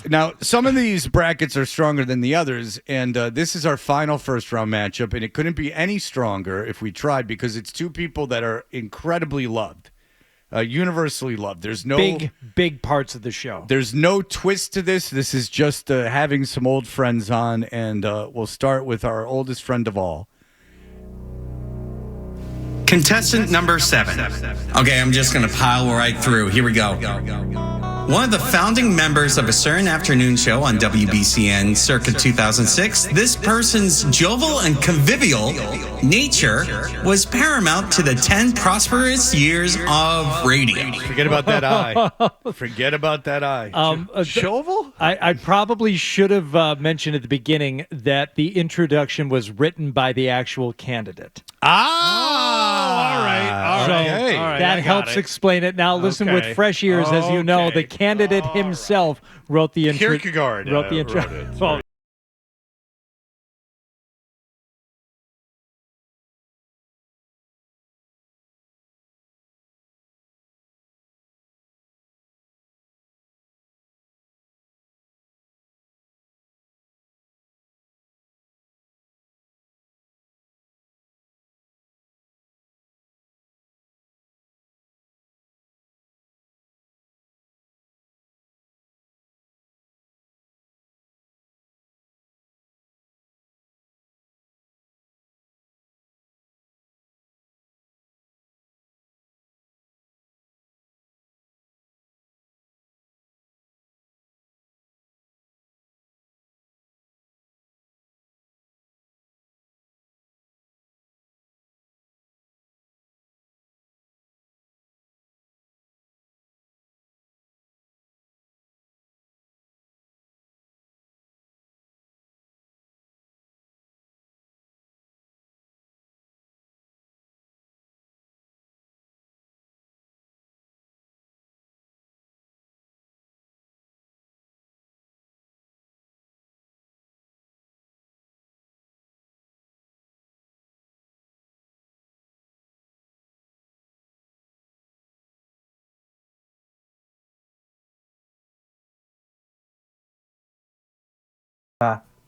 Now, some of these brackets are stronger than the others, and this is our final first-round matchup, and it couldn't be any stronger if we tried because it's two people that are incredibly loved, universally loved. There's no big parts of the show. There's no twist to this. This is just having some old friends on, and we'll start with our oldest friend of all. Contestant number 7. Okay, I'm just going to pile right through. Here we go. One of the founding members of a certain afternoon show on WBCN circa 2006, this person's jovial and convivial nature was paramount to the 10 prosperous years of radio. Forget about that eye. Forget about that eye. Jovial? I probably should have mentioned at the beginning that the introduction was written by the actual candidate. All right. That helps explain it. Now, listen with fresh ears, as you know, the candidate himself wrote the intro. Kierkegaard wrote the intro. Wrote it.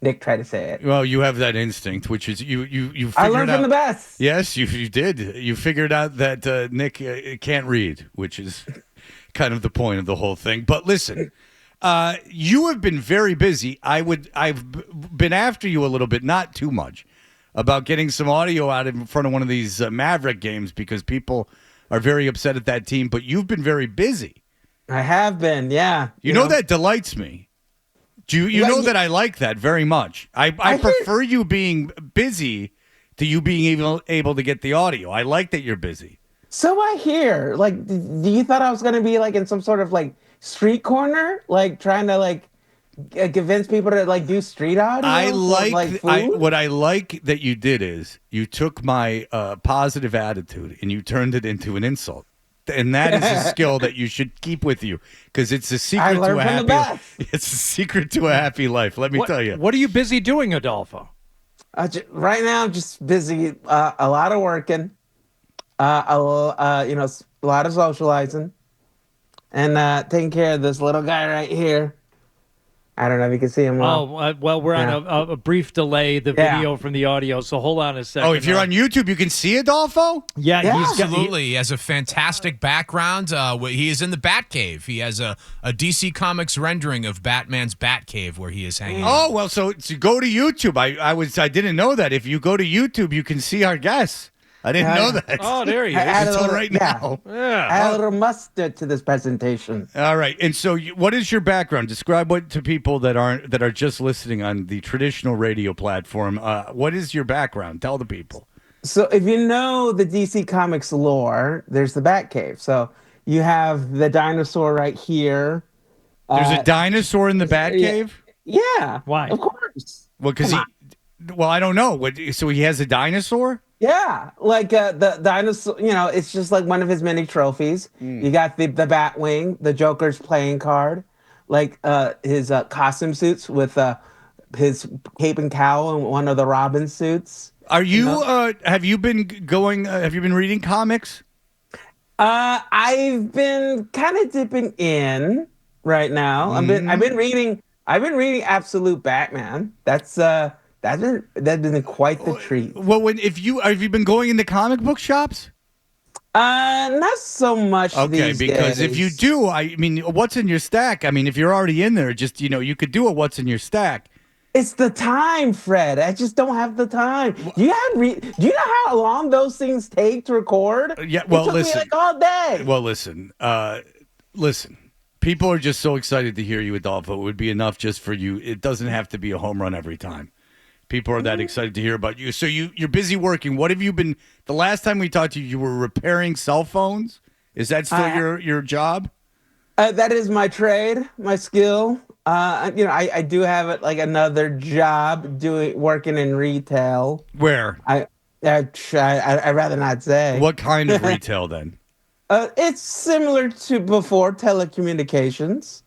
Nick tried to say it. Well, you have that instinct, which is you figured I learned out, from the best. Yes, you did. You figured out that Nick can't read, which is kind of the point of the whole thing. But listen, you have been very busy. I've been after you a little bit, not too much, about getting some audio out in front of one of these Maverick games because people are very upset at that team. But you've been very busy. I have been, yeah. You know that delights me. Do you know that I like that very much? I prefer you being busy to you being able to get the audio. I like that you're busy. So I hear. Like, do you thought I was going to be like in some sort of like street corner, like trying to like convince people to like do street audio? What I like that you did is you took my positive attitude and you turned it into an insult. And that is a skill that you should keep with you because it's a secret to a happy life. It's a secret to a happy life. Let me tell you. What are you busy doing, Adolfo? Right now, I'm just busy. A lot of working, a lot of socializing, and taking care of this little guy right here. I don't know if you can see him well. Well, we're on a brief delay, the video from the audio, so hold on a second. Oh, if you're on YouTube, you can see Adolfo? Yeah. Absolutely. He has a fantastic background. He is in the Batcave. He has a DC Comics rendering of Batman's Batcave where he is hanging out. Oh, well, so go to YouTube. I didn't know that. If you go to YouTube, you can see our guests. I didn't know that. Oh, there he is. Until right now. Yeah. Add a little mustard to this presentation. All right. And so what is your background? Describe what to people that are just listening on the traditional radio platform. What is your background? Tell the people. So if you know the DC Comics lore, there's the Batcave. So you have the dinosaur right here. There's a dinosaur in the Batcave? Yeah. Why? Of course. Well, I don't know. So he has a dinosaur? Yeah, like the dinosaur, it's just like one of his many trophies. You got the Batwing, the Joker's playing card, like his costume suits with his cape and cowl and one of the Robin suits. Are you? Have you been reading comics? I've been kind of dipping in. right now. I've been reading Absolute Batman. That's been quite the treat. Well, have you been going into comic book shops? Not so much Okay, these because days. if you do, I mean, what's in your stack? I mean, if you're already in there, just you could do a what's in your stack. It's the time, Fred. I just don't have the time. Do you know how long those things take to record? Yeah, well, it took listen. me like all day. Well, listen. People are just so excited to hear you, Adolfo. It would be enough just for you. It doesn't have to be a home run every time. People are that excited to hear about you. So you're busy working. What have you been? The last time we talked to you, you were repairing cell phones. Is that still your job? That is my trade, my skill. I do have it like another job working in retail. Where? I'd rather not say. What kind of retail then? It's similar to before telecommunications.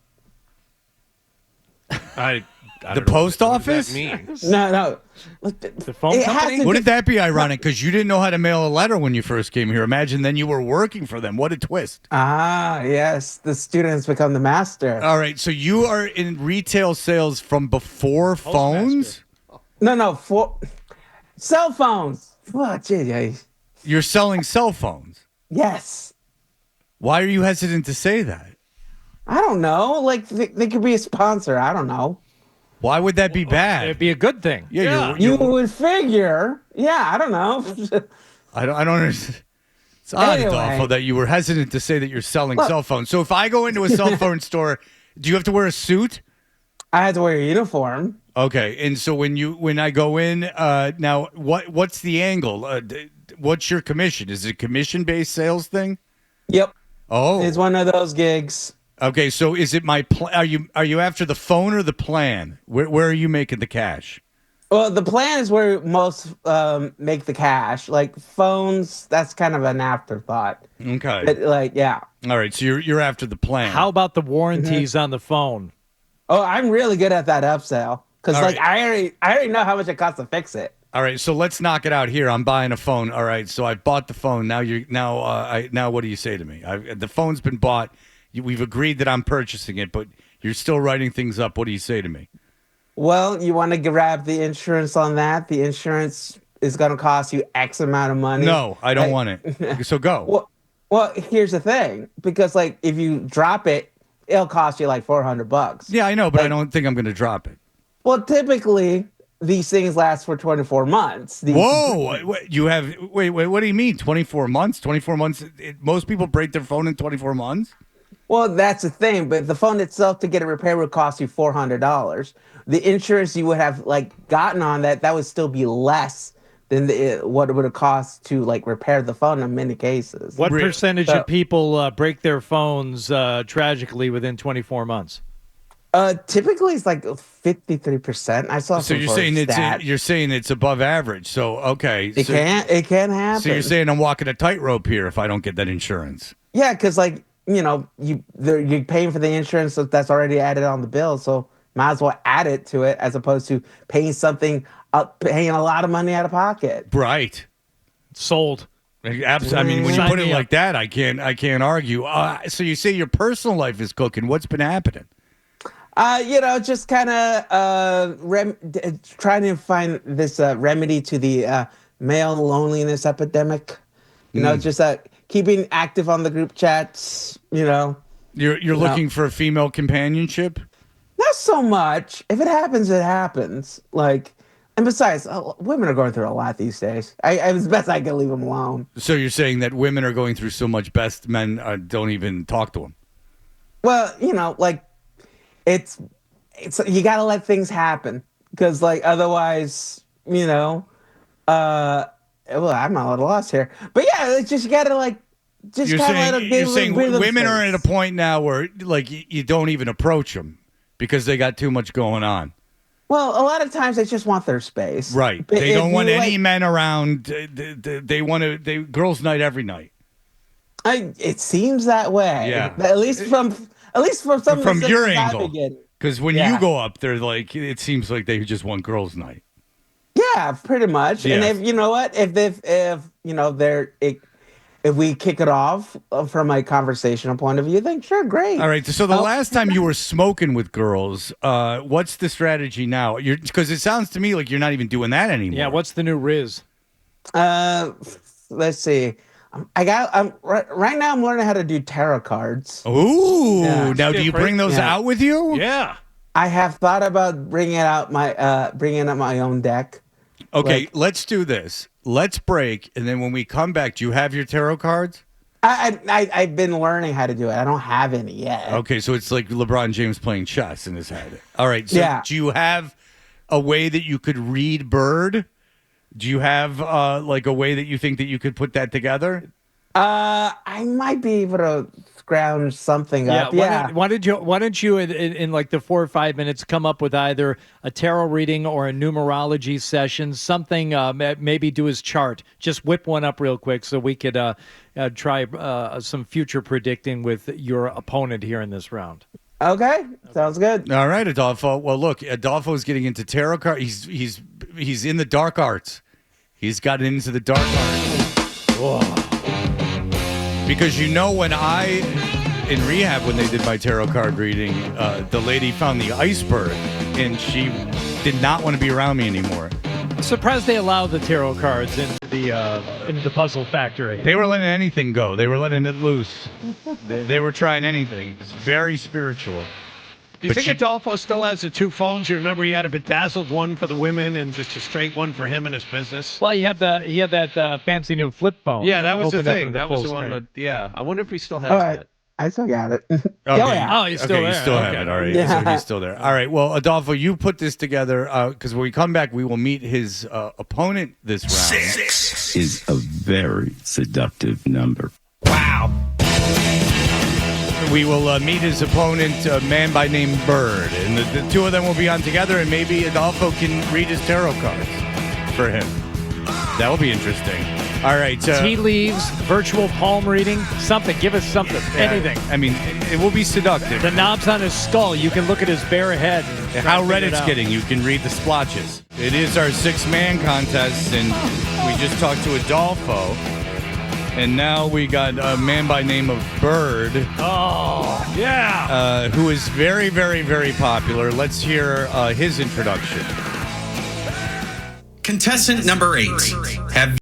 I The don't know post what office? that means. No. The phone It has company? to Wouldn't that be ironic? Because you didn't know how to mail a letter when you first came here. Imagine then you were working for them. What a twist. Ah, yes. The students become the master. All right, so you are in retail sales from before phones? No, for cell phones. Oh, gee, You're selling cell phones. yes. Why are you hesitant to say that? I don't know. Like they could be a sponsor. I don't know. Why would that be bad? It'd be a good thing. Yeah, You would figure. Yeah, I don't know. I don't understand. It's odd, Anyway. Adolfo, that you were hesitant to say that you're selling cell phones. So if I go into a cell phone store, do you have to wear a suit? I had to wear a uniform. Okay, and so when I go in, now what's the angle? What's your commission? Is it a commission-based sales thing? Yep. Oh, It's one of those gigs. okay. So is it my are you after the phone or the plan? Where are you making the cash? Well, the plan is where most make the cash. Like phones, that's kind of an afterthought. Okay. But like, yeah. All right. So you're after the plan. How about the warranties on the phone? Oh, I'm really good at that upsell because All like right. I already know how much it costs to fix it. All right, so let's knock it out here. I'm buying a phone. All right, so I bought the phone. Now now what do you say to me? The phone's been bought. We've agreed that I'm purchasing it, but you're still writing things up. What do you say to me? Well, you want to grab the insurance on that. The insurance is going to cost you X amount of money. No, I don't Like- want it. So go. Well, here's the thing, because like if you drop it, it'll cost you like $400. Yeah, I know, but I like- don't think I'm going to drop it. Well, typically these things last for 24 months. Whoa, wait, what do you mean? 24 months? 24 months? Most people break their phone in 24 months? Well, that's the thing, but the phone itself to get it repaired would cost you $400. The insurance you would have like gotten on that would still be less than what it would have cost to like repair the phone in many cases. What Re- percentage of people break their phones tragically within 24 months? Typically it's like 53%. I saw So some you're sort of saying stat. you're saying it's above average. So okay. It can happen. So you're saying I'm walking a tightrope here if I don't get that insurance. Yeah, because like you're paying for the insurance that's already added on the bill, so might as well add it to it as opposed to paying paying a lot of money out of pocket. Right. Sold. Absolutely. I mean, when you Sign put it me like that, I can't argue. So you say your personal life is cooking. What's been happening? Just kind of trying to find this remedy to the male loneliness epidemic. Just keeping active on the group chats. You're looking for a female companionship? Not so much. If it happens, it happens. Like, and besides, women are going through a lot these days. It's best I can leave them alone. So you're saying that women are going through so much, best men don't even talk to them? Well, like it's you got to let things happen because like otherwise, well, I'm a little lost here. But yeah, it's just you got to like just You're kind of saying women are at a point now where like you don't even approach them because they got too much going on. Well, a lot of times they just want their space. Right. But They if don't want you, any like, men around. They want to. Girls' night every night. It seems that way. Yeah. At least from some From of the your signals I've angle. been getting. Because when Yeah. you go up, they're like, it seems like they just want girls' night. Yeah, pretty much. And Yeah. if you know what, if if we kick it off from a conversational point of view, then sure, great. All right. So the last time you were smoking with girls, what's the strategy now? Because it sounds to me like you're not even doing that anymore. Yeah, what's the new Riz? Let's see. Right now I'm learning how to do tarot cards. Ooh. Yeah. Now, do you bring those out with you? Yeah. I have thought about bringing up my own deck. Okay, let's do this. Let's break, and then when we come back, do you have your tarot cards? I've been learning how to do it. I don't have any yet. Okay, so it's like LeBron James playing chess in his head. All right, so Yeah. do you have a way that you could read Bird? Do you have like a way that you think that you could put that together? I might be able to scrounge something up. Yeah. Why don't you in like the 4 or 5 minutes come up with either a tarot reading or a numerology session, something, maybe do his chart. Just whip one up real quick so we could try some future predicting with your opponent here in this round. Okay. Sounds good. All right, Adolfo. Well, look, Adolfo's getting into tarot card. He's in the dark arts. He's gotten into the dark arts. Whoa. Because when in rehab, when they did my tarot card reading, the lady found the iceberg, and she did not want to be around me anymore. Surprised they allow the tarot cards into the puzzle factory. They were letting anything go. They were letting it loose. They were trying anything. It's very spiritual. Do you think Adolfo still has the 2 phones? You remember he had a bedazzled one for the women and just a straight one for him and his business? Well, he had that fancy new flip phone. Yeah, that was the Opened up thing. with That was the full one. screen. Yeah, I wonder if he still has All right. that. I still got it. Okay. Oh, he's still there. You still have Okay. it. All right. Yeah. So he's still there. All right. Well, Adolfo, you put this together because when we come back, we will meet his opponent this round. 6 is a very seductive number. Wow. We will meet his opponent, a man by name Bird, and the two of them will be on together, and maybe Adolfo can read his tarot cards for him. That will be interesting. All right. Tea leaves, virtual palm reading, something. Give us something. Anything. I mean, it will be seductive. The knobs on his skull. You can look at his bare head. and try How to red figure it it's out. getting. You can read the splotches. It is our 6-man contest, and we just talked to Adolfo. And now we got a man by name of Bird. Oh, yeah. Who is very, very, very popular. Let's hear his introduction. Contestant number 8. Have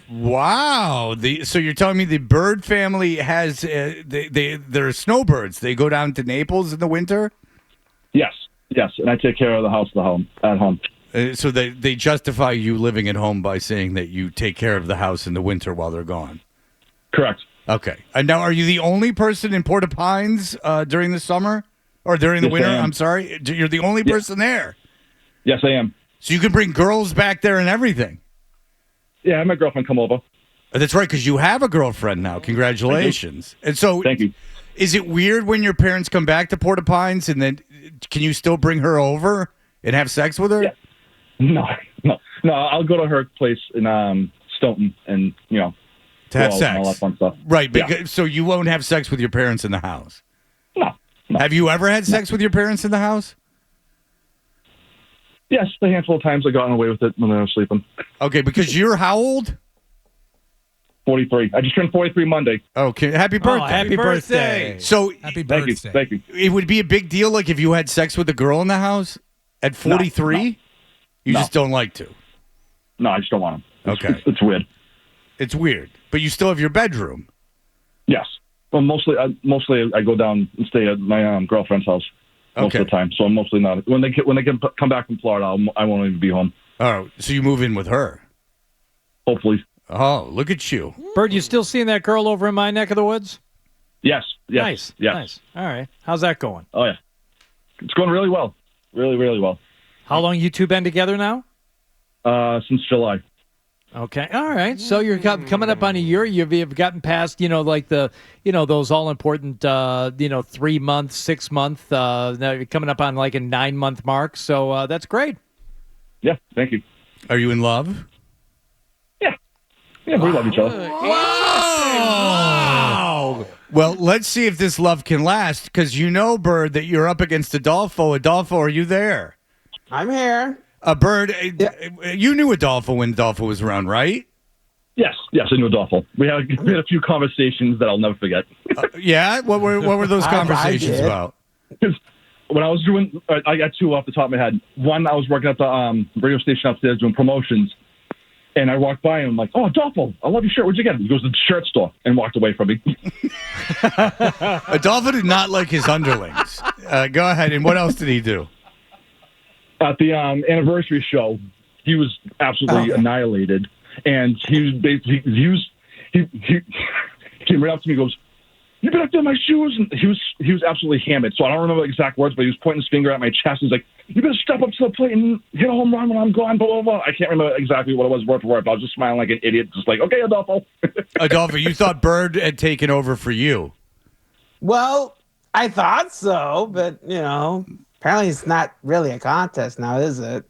Wow. So you're telling me the Bird family has they're snowbirds. They go down to Naples in the winter? Yes, and I take care of the house, at home. So they justify you living at home by saying that you take care of the house in the winter while they're gone. Correct. Okay. And now, are you the only person in Port-au-Pines during the summer or during the Yes, winter? I am. I'm sorry. You're the only person there. Yes, I am. So you can bring girls back there and everything. Yeah, I had my girlfriend come over. That's right, because you have a girlfriend now. Congratulations. And so Thank you. Is it weird when your parents come back to Porta Pines and then can you still bring her over and have sex with her? Yeah. No. I'll go to her place in Stoughton and to have and sex. all that fun stuff. Right. Yeah. So you won't have sex with your parents in the house. No. Have you ever had sex with your parents in the house? Yes, a handful of times I got away with it when I was sleeping. Okay, because you're how old? 43. I just turned 43 Monday. Okay, happy birthday. Happy birthday. So Happy Thank you. birthday. Thank you. it would be a big deal like if you had sex with a girl in the house at 43? You No. just don't like to. No, I just don't want them. Okay. It's weird. It's weird. But you still have your bedroom. Yes. Well, mostly I go down and stay at my girlfriend's house most Okay. of the time. So I'm mostly not. When they come back from Florida, I won't even be home. All right. So you move in with her. Hopefully. Oh, look at you. Bird, you still seeing that girl over in my neck of the woods? Yes. Yes. Nice. Yes. Nice. All right. How's that going? Oh yeah. It's going really well. Really, really well. How long you two been together now? Since July. Okay. All right. So you're coming up on a year. You've gotten past, like those all important, 3 month, 6 month, now you're coming up on like a 9-month mark. So that's great. Yeah. Thank you. Are you in love? Yeah, we love each other. Wow. Well, let's see if this love can last because Bird, that you're up against Adolfo. Adolfo, are you there? I'm here. Bird, you knew Adolfo when Adolfo was around, right? Yes. Yes, I knew Adolfo. We had a few conversations that I'll never forget. Yeah? What were those I conversations did. about? Because when I was doing, I got two off the top of my head. One, I was working at the radio station upstairs doing promotions. And I walked by and I'm like, "Oh, Adolfo, I love your shirt. Where'd you get it?" He goes to the shirt store and walked away from me. Adolfo did not like his underlings. Go ahead. And what else did he do? At the anniversary show, he was absolutely annihilated. And he was basically, he came right up to me and goes, "You been up there in my shoes?" And he was absolutely hammered. So I don't remember the exact words, but he was pointing his finger at my chest. He's like, "You better step up to the plate and hit a home run when I'm gone, blah, blah, blah." I can't remember exactly what it was word for word, but I was just smiling like an idiot, just like, "Okay, Adolfo." Adolfo, you thought Bird had taken over for you. Well, I thought so, but apparently it's not really a contest now, is it?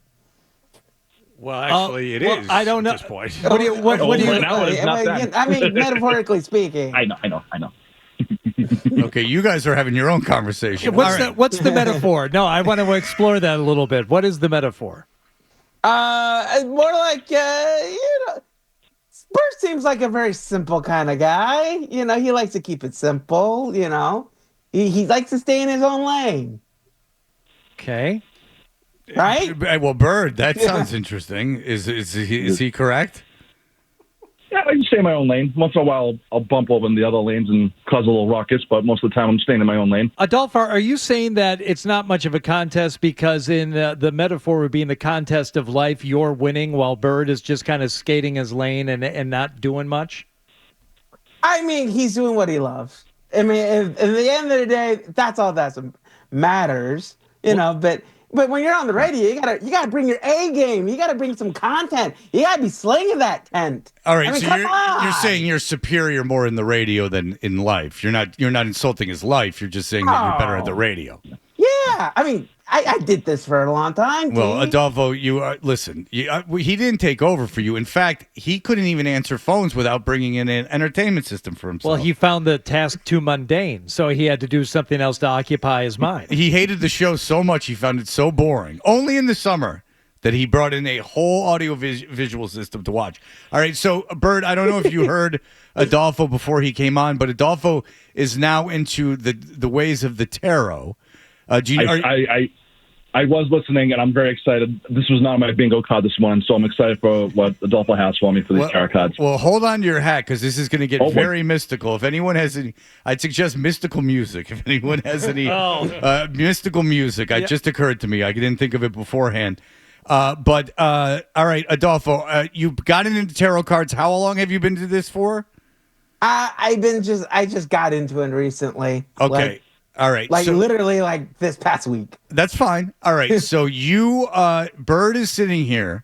Well, actually, it is. I don't know. At this point. What do you? What do you? Now it's not that. I mean, metaphorically speaking. I know. Okay, you guys are having your own conversation. What's the metaphor? No, I want to explore that a little bit. What is the metaphor? More like Spurs seems like a very simple kind of guy. He likes to keep it simple. He likes to stay in his own lane. Okay. Right? Well, Bird, that sounds interesting. Is he correct? Yeah, I can stay in my own lane. Once in a while, I'll bump over in the other lanes and cause a little ruckus, but most of the time, I'm staying in my own lane. Adolfo, are you saying that it's not much of a contest because in the metaphor would be in the contest of life, you're winning while Bird is just kind of skating his lane and not doing much? I mean, he's doing what he loves. I mean, at the end of the day, that's all that matters, But when you're on the radio, you gotta bring your A game. You gotta bring some content. You gotta be slinging that tent. All right, I mean, so come you're on. saying you're superior more in the radio than in life. You're not insulting his life. You're just saying that you're better at the radio. Yeah, I mean, I did this for a long time. Well, T. Adolfo, listen. He didn't take over for you. In fact, he couldn't even answer phones without bringing in an entertainment system for himself. Well, he found the task too mundane, so he had to do something else to occupy his mind. He hated the show so much he found it so boring. Only in the summer that he brought in a whole audio visual system to watch. All right, so Bird, I don't know if you heard Adolfo before he came on, but Adolfo is now into the ways of the tarot. I was listening, and I'm very excited. This was not my bingo card this morning, so I'm excited for what Adolfo has for me for these tarot cards. Well, hold on to your hat because this is going to get Oh, boy. very mystical. If anyone has any, I'd suggest mystical music. If anyone has any mystical music, it just occurred to me. I didn't think of it beforehand. But all right, Adolfo, you got into tarot cards. How long have you been to this for? I just got into it recently. Okay. All right. So, literally this past week. That's fine. All right. So you, Bird is sitting here.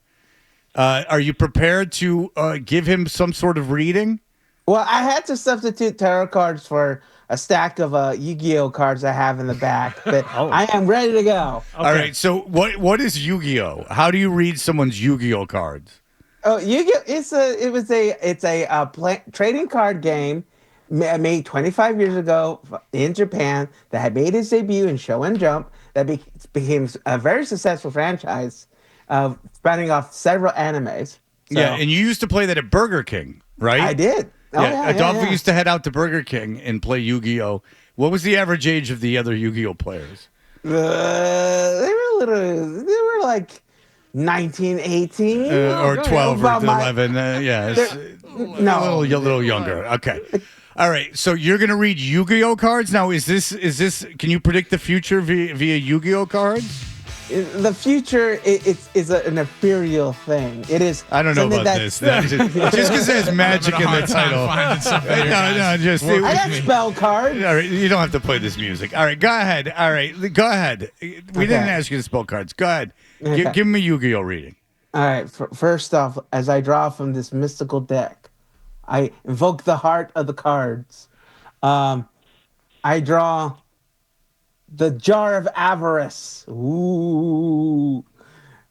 Are you prepared to give him some sort of reading? Well, I had to substitute tarot cards for a stack of Yu-Gi-Oh cards I have in the back, but I am ready to go. All right. So what is Yu-Gi-Oh? How do you read someone's Yu-Gi-Oh cards? Oh, Yu-Gi-Oh! It's a trading card game made 25 years ago in Japan that had made its debut in Show Jump that became a very successful franchise, spanning off several animes. So, Yeah, and you used to play that at Burger King, right? I did. Oh, yeah, Adolfo yeah. used to head out to Burger King and play Yu-Gi-Oh. What was the average age of the other Yu-Gi-Oh players? They were like 19, 18. Or 12 or About my- 11. Yes. No. A little younger. Okay. All right. So you're going to read Yu-Gi-Oh cards? Now, is this, can you predict the future via Yu-Gi-Oh cards? The future is an ethereal thing. It is. I don't know something about that's- this. Just because it has magic in the Hard time title. finding something here, guys. just. Work I with got me. spell cards. All right, you don't have to play this music. All right, go ahead. All right, go ahead. We didn't ask you to spell cards. Go ahead. Okay. Give me a Yu-Gi-Oh reading. All right. First off, as I draw from this mystical deck, I invoke the heart of the cards. I draw the Jar of Avarice. Ooh.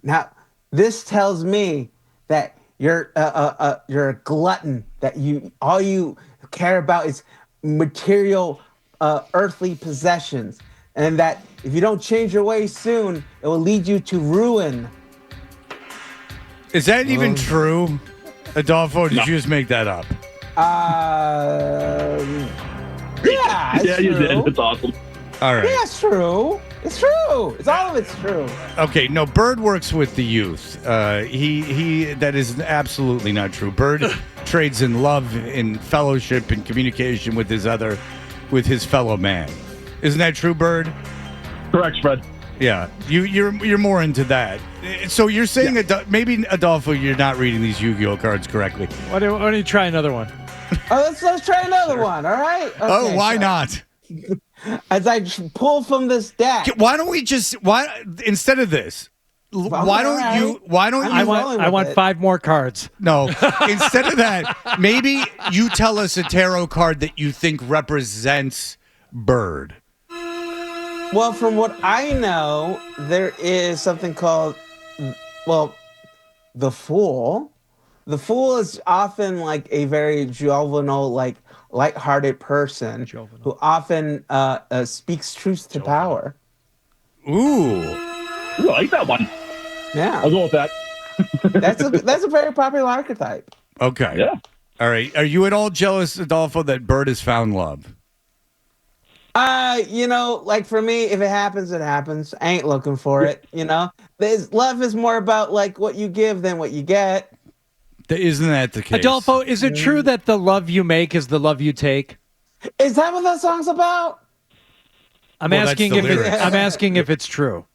Now, this tells me that you're a glutton. That all you care about is material, earthly possessions, and that if you don't change your ways soon, it will lead you to ruin. Is that even true, Adolfo? Or did you just make that up? Yeah, it's Yeah, you true. did. It's awesome. All right. Yeah, it's true. It's true. It's all of it's true. Okay. No, Bird works with the youth. He. That is absolutely not true. Bird trades in love, in fellowship, and communication with his fellow man. Isn't that true, Bird? Correct, Fred. Yeah, you're more into that. So you're saying maybe Adolfo, you're not reading these Yu-Gi-Oh cards correctly. Why don't you try another one? Oh, let's try another one. All right. Oh, Okay, why so not? As I pull from this deck. Why don't we just instead of this? Why don't you? Why don't I you? want 5 more cards. No. Instead of that, maybe you tell us a tarot card that you think represents Bird. Well, from what I know, there is something called, the Fool. The Fool is often like a very juvenile, like lighthearted person who often speaks truth to power. Ooh. Ooh, I like that one. Yeah, I'll go with that. that's a very popular archetype. Okay. Yeah. All right. Are you at all jealous, Adolfo, that Bird has found love? Like for me, if it happens, it happens. I ain't looking for it. Love is more about like what you give than what you get. Isn't that the case? Adolfo, is it true that the love you make is the love you take? Is that what that song's about? I'm Well, that's asking the if lyrics. I'm asking if it's true.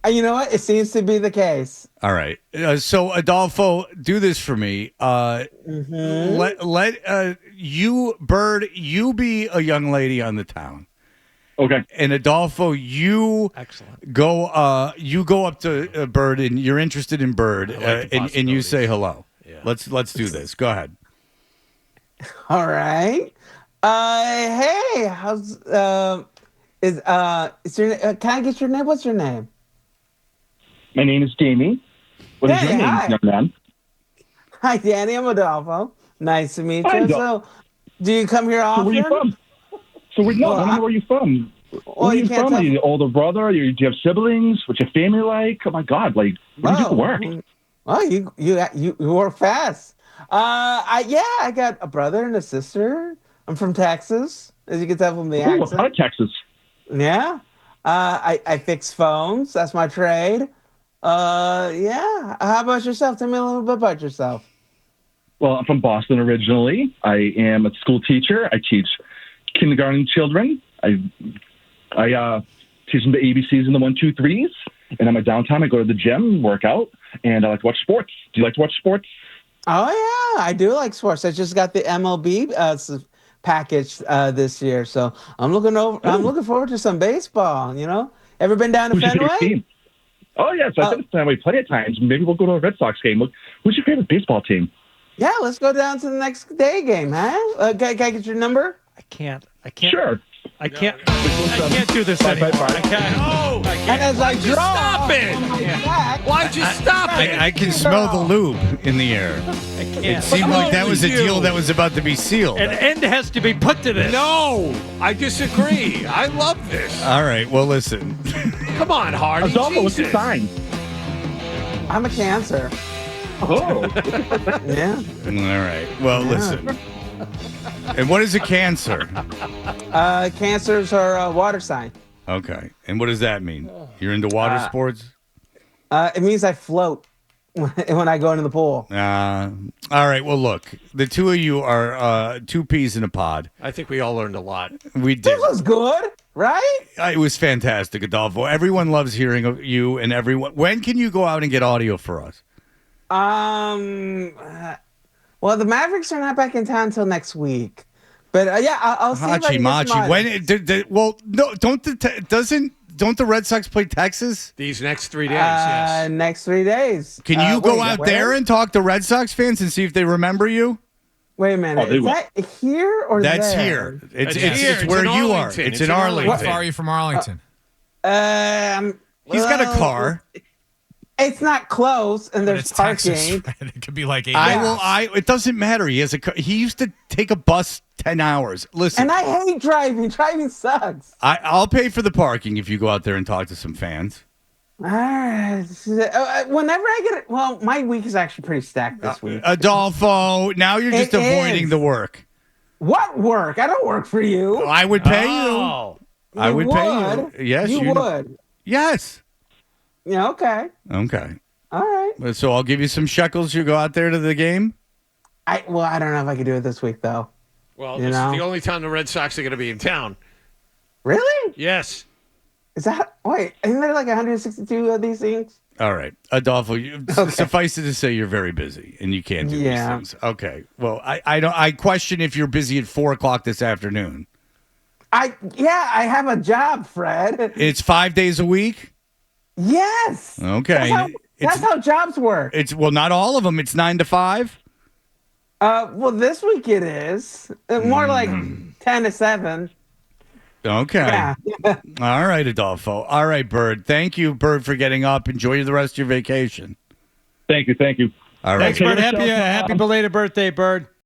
You know what? It seems to be the case. All right. So Adolfo, do this for me. Let you, Bird, you be a young lady on the town. Okay. And Adolfo, you Excellent. go up to Bird, and you're interested in Bird, and you say hello. Yeah. Let's do this. Go ahead. All right. Hey, how's is your can I get your name? What's your name? My name is Jamie. What is Hey, your name, hi. young man? Hi, Danny. I'm Adolfo. Nice to meet Hi, you. Adolfo. So, do you come here So often? where are you from? Well, I don't know where you from. Where are you you can't from? Are tell- you the older brother? Do you have siblings? What's your family like? Oh my God! Like, where do you do for work? Oh, you work fast. I got a brother and a sister. I'm from Texas, as you can tell from the Oh, what accent. part of Texas? Yeah. I fix phones. That's my trade. Yeah. How about yourself? Tell me a little bit about yourself. Well, I'm from Boston originally. I am a school teacher. I teach kindergarten children. I teach them the ABCs and the 1, 2, 3s. And on my downtime, I go to the gym, work out, and I like to watch sports. Do you like to watch sports? Oh yeah, I do like sports. I just got the MLB package this year, so I'm looking forward to some baseball. Ever been down to Who's your favorite Fenway? team? Oh, yes. I've been to Fenway plenty of times. Maybe we'll go to a Red Sox game. Who's your favorite baseball team? Yeah, let's go down to the next day game, huh? Can I get your number? I can't. Sure. I can't do this anymore. I can't. No, I can't. And as I draw, Stop it! back, Why'd you stop it? I can smell the lube in the air. It seemed like that was a deal that was about to be sealed. An end has to be put to this. No, I disagree. I love this. All right, well, listen. Come on, Hardy. Adolfo, what's your Jesus. sign? I'm a Cancer. Oh. Yeah. All right, well, listen. And what is a Cancer? Cancers are a water sign. Okay, and what does that mean? You're into water sports? It means I float when I go into the pool. All right, well, look. The two of you are two peas in a pod. I think we all learned a lot. We did. This was good, right? It was fantastic, Adolfo. Everyone loves hearing of you, and everyone. When can you go out and get audio for us? Well, the Mavericks are not back in town until next week. But yeah, I'll see if I Hachi can get some Machi. audio. Well, no, don't the Red Sox play Texas? These next 3 days, yes. Next 3 days. Can you go wait, out where? there and talk to Red Sox fans and see if they remember you? Wait a minute. they Is will. that here or That's there? here. It's here. It's where in you are. Arlington. It's It's in in Arlington. How far are you from Arlington? He's got a car. It's not close, and But there's it's parking. Texas. Right? It could be like 8 I hours. will. It doesn't matter. He has a car. He used to take a bus 10 hours. Listen, And I hate driving. Driving sucks. I'll pay for the parking if you go out there and talk to some fans. All right. Whenever I get it, well, my week is actually pretty stacked this week. Adolfo, now you're just It avoiding is. the work. What work? I don't work for you. I would pay Oh. you. I You would pay you. Yes, you would. Yes. Yeah. Okay. Okay. All right. So I'll give you some shekels. You go out there to the game. I don't know if I can do it this week though. Well, You this know? is the only time the Red Sox are going to be in town. Really? Yes. Is that wait? Isn't there like 162 of these things? All right, Adolfo. Suffice it to say, you're very busy and you can't do Yeah. these things. Okay. Well, I don't. I question if you're busy at 4:00 this afternoon. I have a job, Fred. It's 5 days a week. Yes. Okay. That's how jobs work. It's not all of them. It's 9 to 5. Well, this week it is more like 10 to 7. Okay. Yeah. All right, Adolfo. All right, Bird. Thank you, Bird, for getting up. Enjoy the rest of your vacation. Thank you. All right. Thanks, Bird. Happy belated birthday, Bird.